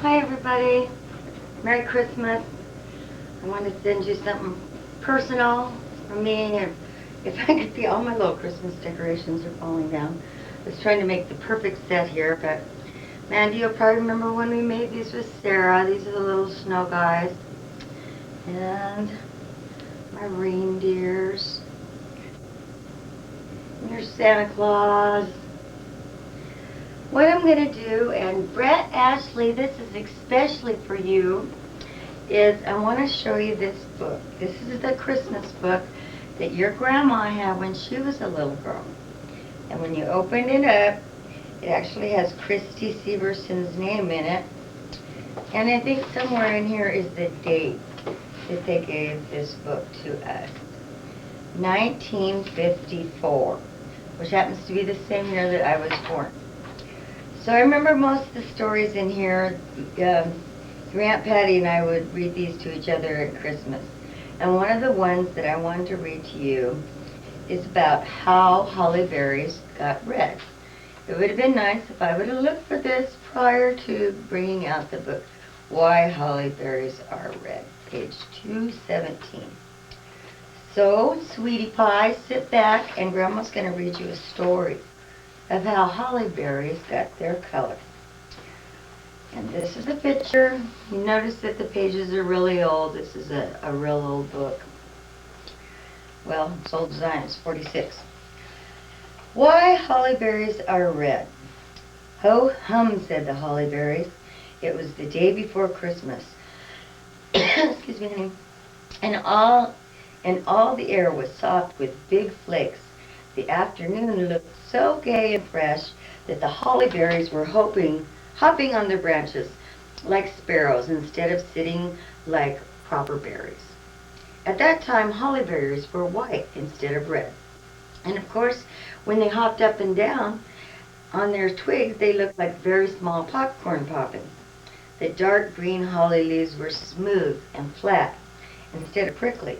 Hi everybody, Merry Christmas. I want to send you something personal from me. And if I could see, all my little Christmas decorations are falling down. I was trying to make the perfect set here, but Mandy, you'll probably remember when we made these with Sarah. These are the little snow guys. And my reindeers. And there's Santa Claus. What I'm going to do, and Brett, Ashley, this is especially for you, is I want to show you this book. This is the Christmas book that your grandma had when she was a little girl. And when you open it up, it actually has Christy Severson's name in it. And I think somewhere in here is the date that they gave this book to us. 1954, which happens to be the same year that I was born. So I remember most of the stories in here. Your Aunt Patty and I would read these to each other at Christmas. And one of the ones that I wanted to read to you is about how holly berries got red. It would have been nice if I would have looked for this prior to bringing out the book, Why Holly Berries Are Red, page 217. So, sweetie pie, sit back, and Grandma's going to read you a story of how holly berries got their color. And this is a picture. You notice that the pages are really old. This is a real old book. Well, it's old design. It's 46. Why holly berries are red. Ho hum, said the holly berries. It was the day before Christmas. Excuse me, honey. And all the air was soft with big flakes. The afternoon looked so gay and fresh that the holly berries were hopping on their branches like sparrows instead of sitting like proper berries. At that time, holly berries were white instead of red. And of course, when they hopped up and down on their twigs, they looked like very small popcorn popping. The dark green holly leaves were smooth and flat instead of prickly.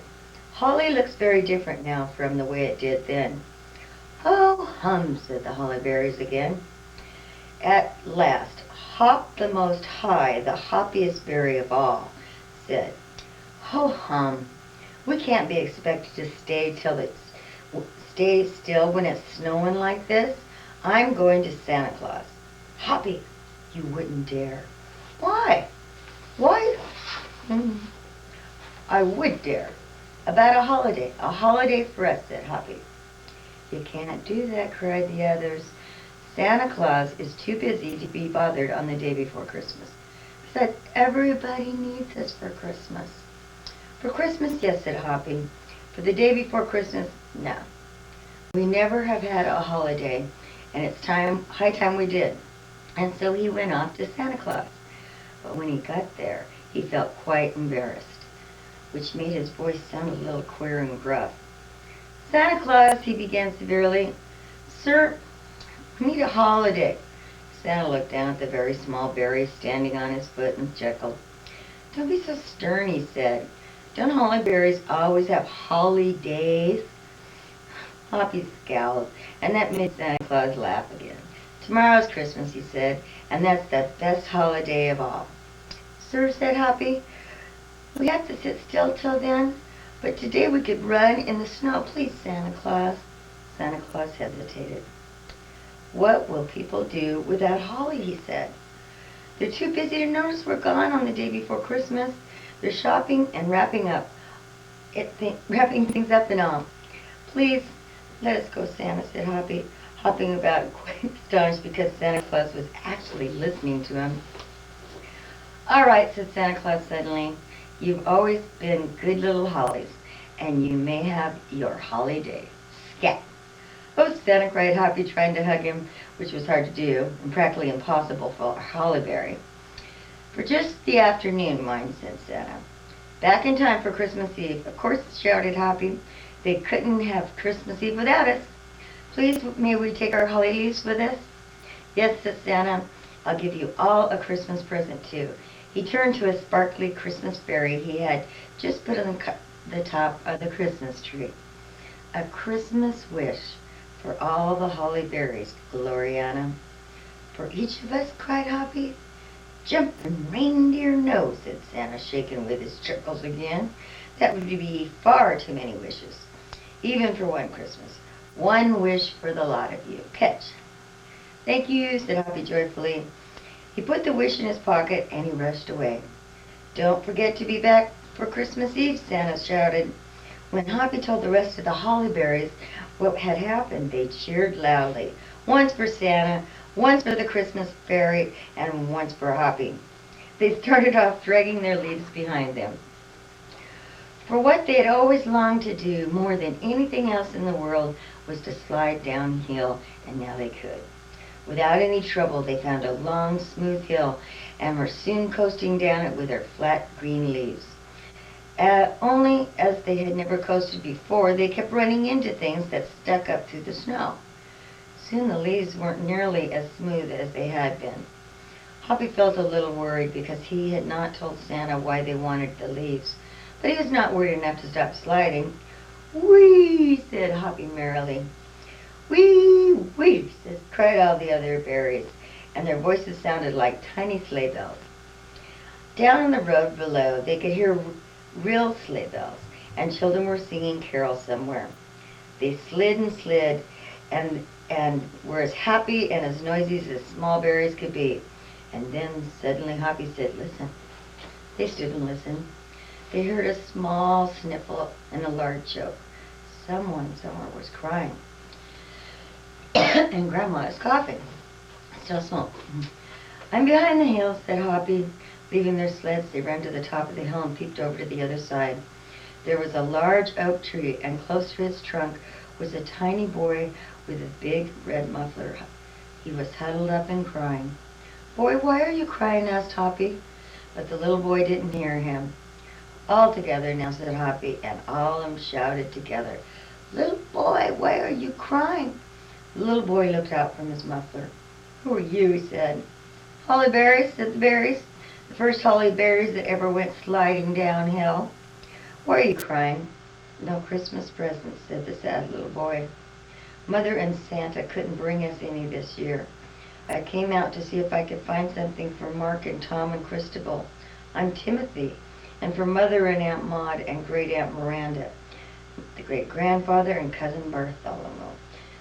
Holly looks very different now from the way it did then. Ho hum, said the holly berries again. At last, Hop the Most High, the hoppiest berry of all, said, Ho hum, we can't be expected to stay still when it's snowing like this. I'm going to Santa Claus. Hoppy, you wouldn't dare. Why? Why? I would dare. About a holiday for us, said Hoppy. You can't do that, cried the others. Santa Claus is too busy to be bothered on the day before Christmas. Besides, everybody needs us for Christmas. For Christmas, yes, said Hoppy. For the day before Christmas, no. We never have had a holiday, and it's high time we did. And so he went off to Santa Claus. But when he got there, he felt quite embarrassed, which made his voice sound a little queer and gruff. Santa Claus, he began severely. Sir, we need a holiday. Santa looked down at the very small berry standing on his foot and chuckled. Don't be so stern, he said. Don't holly berries always have holly days? Hoppy scowled, and that made Santa Claus laugh again. Tomorrow's Christmas, he said, and that's the best holiday of all. Sir, said Hoppy, we have to sit still till then, but today we could run in the snow. Please, Santa Claus. Santa Claus hesitated. What will people do without holly, he said. They're too busy to notice we're gone on the day before Christmas. They're shopping and wrapping things up and all. Please, let us go, Santa, said Hoppy, hopping about quite astonished because Santa Claus was actually listening to him. All right, said Santa Claus suddenly. You've always been good little hollies, and you may have your holly day. Scat! Oh, Santa, cried Hoppy, trying to hug him, which was hard to do, and practically impossible for a hollyberry. For just the afternoon, mind, said Santa. Back in time for Christmas Eve. Of course, shouted Hoppy. They couldn't have Christmas Eve without us. Please, may we take our holly leaves with us? Yes, said Santa. I'll give you all a Christmas present, too. He turned to a sparkly Christmas berry he had just put on the top of the Christmas tree. A Christmas wish for all the holly berries, Gloriana. For each of us, cried Hoppy. Jumping reindeer nose, said Santa, shaking with his chuckles again. That would be far too many wishes, even for one Christmas. One wish for the lot of you. Catch. Thank you, said Hoppy joyfully. He put the wish in his pocket and he rushed away. Don't forget to be back for Christmas Eve, Santa shouted. When Hoppy told the rest of the hollyberries what had happened, they cheered loudly. Once for Santa, once for the Christmas fairy, and once for Hoppy. They started off dragging their leaves behind them. For what they had always longed to do more than anything else in the world was to slide downhill, and now they could. Without any trouble, they found a long, smooth hill and were soon coasting down it with their flat green leaves. Only, as they had never coasted before, they kept running into things that stuck up through the snow. Soon the leaves weren't nearly as smooth as they had been. Hoppy felt a little worried because he had not told Santa why they wanted the leaves, but he was not worried enough to stop sliding. "Whee!" said Hoppy merrily. "Whee! Whee!" cried all the other berries, and their voices sounded like tiny sleigh bells. Down on the road below, they could hear real sleigh bells, and children were singing carols somewhere. They slid and slid, and were as happy and as noisy as small berries could be. And then suddenly Hoppy said, "Listen." They stood and listened. They heard a small sniffle and a large choke. Someone somewhere was crying. And Grandma is coughing. Still smoke. "I'm behind the hill," said Hoppy. Leaving their sleds, they ran to the top of the hill and peeped over to the other side. There was a large oak tree, and close to its trunk was a tiny boy with a big red muffler. He was huddled up and crying. "Boy, why are you crying?" asked Hoppy. But the little boy didn't hear him. "All together now," said Hoppy, and all of them shouted together, "Little boy, why are you crying?" The little boy looked out from his muffler. "Who are you?" he said. "Hollyberries," said the berries. "The first hollyberries that ever went sliding downhill." "Why are you crying?" "No Christmas presents," said the sad little boy. "Mother and Santa couldn't bring us any this year. I came out to see if I could find something for Mark and Tom and Christabel. I'm Timothy, and for Mother and Aunt Maud and Great Aunt Miranda, the great-grandfather and Cousin Bartholomew.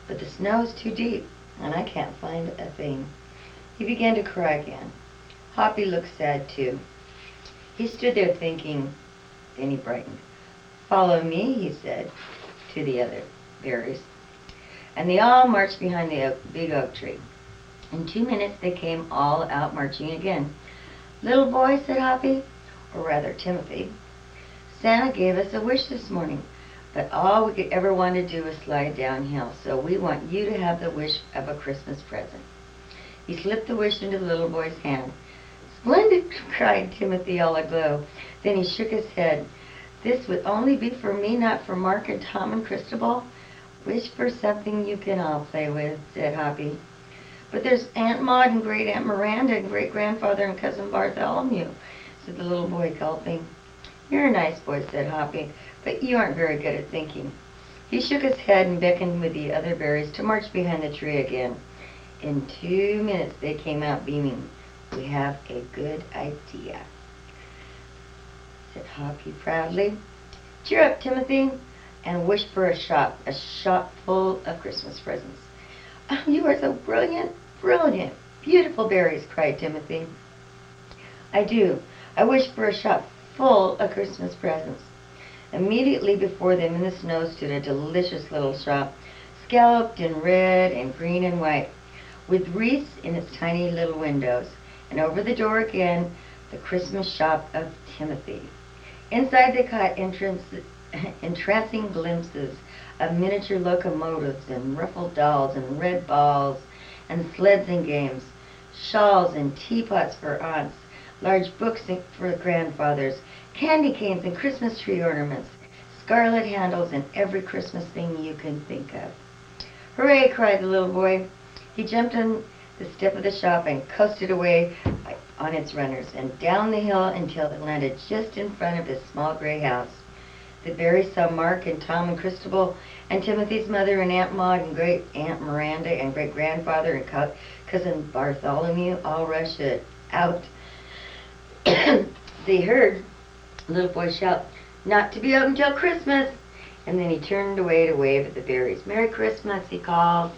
But the snow's too deep, and I can't find a thing." He began to cry again. Hoppy looked sad, too. He stood there thinking. Then he brightened. "Follow me," he said to the other berries. And they all marched behind the big oak tree. In 2 minutes they came all out marching again. "Little boy," said Hoppy, or rather Timothy, "Santa gave us a wish this morning, but all we could ever want to do was slide downhill, so we want you to have the wish of a Christmas present." He slipped the wish into the little boy's hand. "Splendid!" cried Timothy, all aglow. Then he shook his head. "This would only be for me, not for Mark and Tom and Christabel." "Wish for something you can all play with," said Hoppy. "But there's Aunt Maud and Great Aunt Miranda and Great-Grandfather and Cousin Bartholomew," said the little boy, gulping. "You're a nice boy," said Hoppy, "but you aren't very good at thinking." He shook his head and beckoned with the other berries to march behind the tree again. In 2 minutes they came out beaming. "We have a good idea," said Hoppy proudly. "Cheer up, Timothy, and wish for a shop full of Christmas presents." "Oh, you are so brilliant, brilliant, beautiful berries," cried Timothy. "I do. I wish for a shop full of Christmas presents." Immediately before them in the snow stood a delicious little shop, scalloped in red and green and white, with wreaths in its tiny little windows, and over the door again, the Christmas shop of Timothy. Inside they caught entrancing glimpses of miniature locomotives and ruffled dolls and red balls and sleds and games, shawls and teapots for aunts, large books for grandfathers, candy canes and Christmas tree ornaments, scarlet handles, and every Christmas thing you can think of. "Hooray!" cried the little boy. He jumped on the step of the shop and coasted away on its runners and down the hill until it landed just in front of his small gray house. The berries saw Mark and Tom and Christabel and Timothy's mother and Aunt Maud and Great Aunt Miranda and Great-Grandfather and Cousin Bartholomew all rush out they heard a little boy shout, "Not to be out until Christmas." And then he turned away to wave at the berries. "Merry Christmas," he called.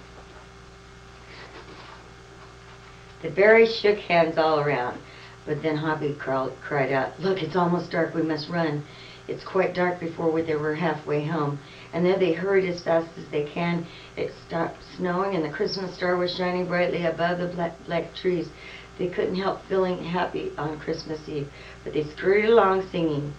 The berries shook hands all around. But then Hoppy cried out, "Look, it's almost dark. We must run. It's quite dark before they were halfway home." And then they hurried as fast as they can. It stopped snowing, and the Christmas star was shining brightly above the black trees. They couldn't help feeling happy on Christmas Eve, but they scurried along singing,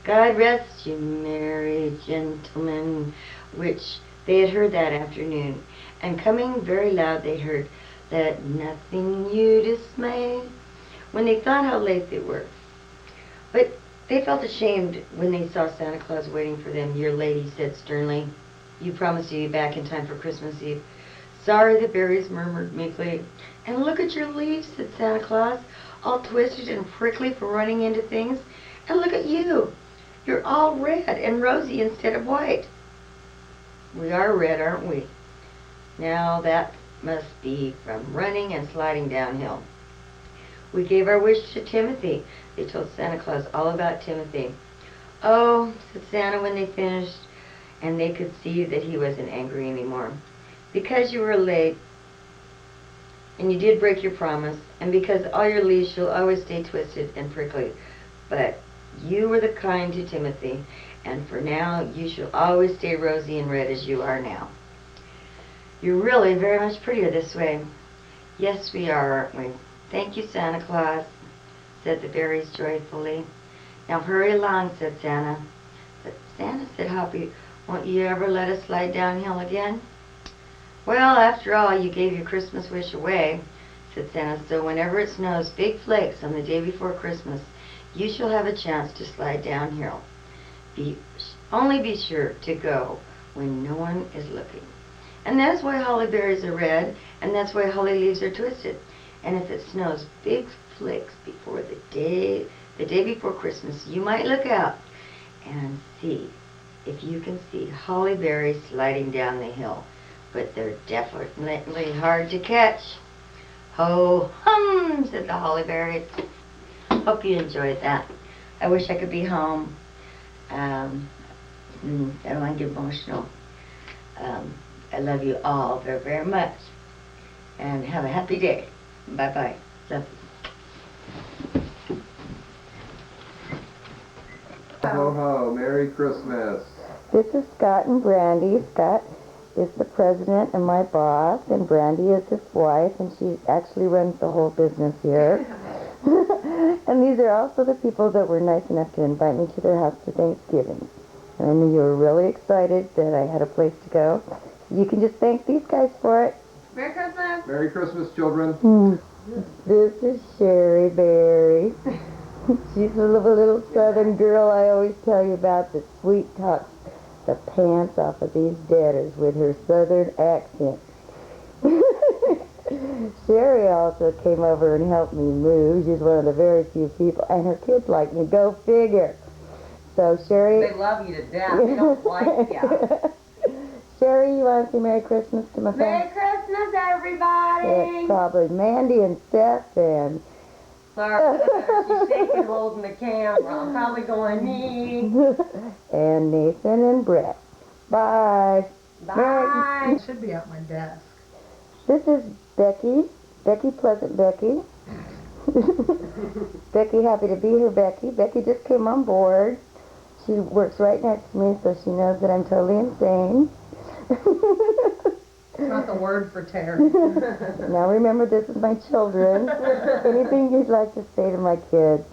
"God rest you, merry gentlemen," which they had heard that afternoon. And coming very loud they heard, "Let nothing you dismay," when they thought how late they were. But they felt ashamed when they saw Santa Claus waiting for them. "You're late," he said sternly. "You promised to be back in time for Christmas Eve." "Sorry," the berries murmured meekly. "And look at your leaves," said Santa Claus, "all twisted and prickly for running into things. And look at you. You're all red and rosy instead of white." "We are red, aren't we?" "Now that must be from running and sliding downhill." "We gave our wish to Timothy." They told Santa Claus all about Timothy. "Oh," said Santa when they finished, and they could see that he wasn't angry anymore. "Because you were late, and you did break your promise, and because all your leaves shall always stay twisted and prickly, but you were the kind to Timothy, and for now you shall always stay rosy and red as you are now. You're really very much prettier this way." "Yes, we are, aren't we? Thank you, Santa Claus," said the berries joyfully. "Now hurry along," said Santa. "But Santa," said Hoppy, "won't you ever let us slide downhill again?" "Well, after all, you gave your Christmas wish away," said Santa, "so whenever it snows big flakes on the day before Christmas, you shall have a chance to slide downhill. Only be sure to go when no one is looking. And that's why holly berries are red, and that's why holly leaves are twisted. And if it snows big flakes before the day before Christmas, you might look out and see if you can see holly berries sliding down the hill. But they're definitely hard to catch." "Ho hum," said the holly berries. Hope you enjoyed that. I wish I could be home. I don't want to get emotional. I love you all very, very much. And have a happy day. Bye-bye. Love you. Ho ho, Merry Christmas. This is Scott and Brandy. Scott is the president and my boss, and Brandy is his wife, and she actually runs the whole business here. And these are also the people that were nice enough to invite me to their house for Thanksgiving. And I knew you were really excited that I had a place to go. You can just thank these guys for it. Merry Christmas! Merry Christmas, children. This is Sherry Berry. She's a little southern girl I always tell you about that sweet talks the pants off of these debtors with her southern accent. Sherry also came over and helped me move. She's one of the very few people, and her kids like me. Go figure. So Sherry... They love you to death. They don't like you. Sherry, you want to say Merry Christmas to my family? Merry Christmas, everybody! It's probably Mandy and Seth and... Sorry, she's shaking, holding the camera. I'm probably going, me. and Nathan and Brett. Bye. Bye. It should be at my desk. This is Becky. Pleasant Becky. Becky, happy to be here, Becky. Becky just came on board. She works right next to me, so she knows that I'm totally insane. Not the word for Terry. Now remember, this is my children. Anything you'd like to say to my kids?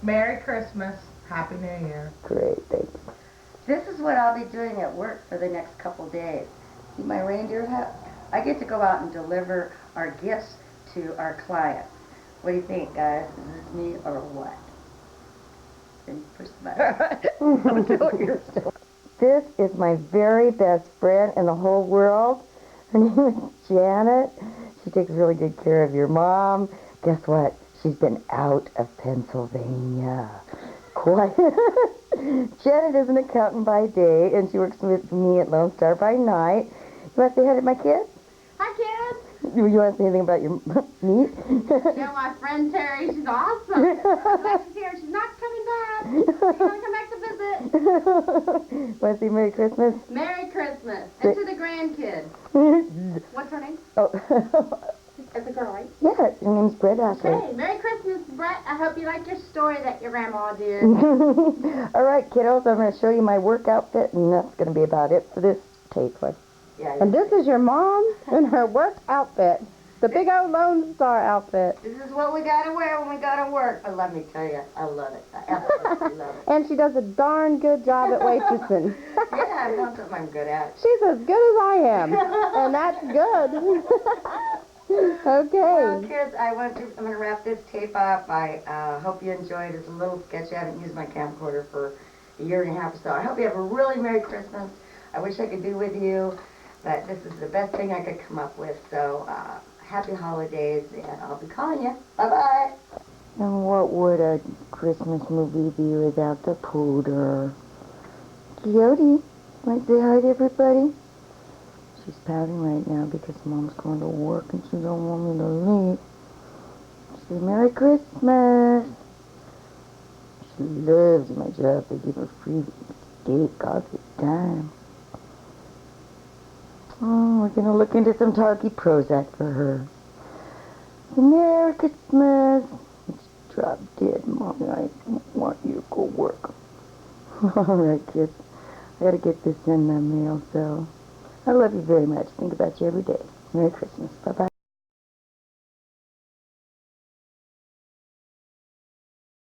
Merry Christmas. Happy New Year. Great, thanks. This is what I'll be doing at work for the next couple days. See my reindeer hat? I get to go out and deliver our gifts to our clients. What do you think, guys? Is this me or what? Then push the button. This is my very best friend in the whole world. Her name is Janet. She takes really good care of your mom. Guess what? She's been out of Pennsylvania. Quite. Janet is an accountant by day, and she works with me at Lone Star by night. You want to say hi to my kids? Hi, kids. Do you want to say anything about your meat? Yeah, my friend Terry, she's awesome. I'm glad she's here. She's not coming back. She's gonna come back to visit. Want to say Merry Christmas? Merry Christmas. And to the grandkids. What's her name? Oh. It's a girl, right? Yeah, her name's Brett Ashley. Hey, Merry Christmas, Brett. I hope you like your story that your grandma did. All right, kiddos, I'm going to show you my work outfit, and that's going to be about it for this tape. Yeah, and this is your mom in her work outfit. The big old Lone Star outfit. This is what we got to wear when we go to work. But let me tell you, I love it. I absolutely love it. And she does a darn good job at waitressing. Yeah, I know something I'm good at. She's as good as I am. And that's good. Okay. Well, kids, I'm going to wrap this tape up. I hope you enjoyed it. It's a little sketchy. I haven't used my camcorder for a year and a half or so. I hope you have a really Merry Christmas. I wish I could be with you, but this is the best thing I could come up with. So, happy holidays, and I'll be calling you. Bye-bye. And what would a Christmas movie be without the pooter? Coyote, want to say hi to everybody? She's pouting right now because Mom's going to work and she don't want me to leave. Say Merry Christmas. She loves my job. They give her free steak all the time. Oh, we're going to look into some talkie Prozac for her. Merry Christmas. It's drop dead, Mommy. I don't want you to go work. All right, kids. I got to get this in the mail, so... I love you very much. Think about you every day. Merry Christmas. Bye-bye.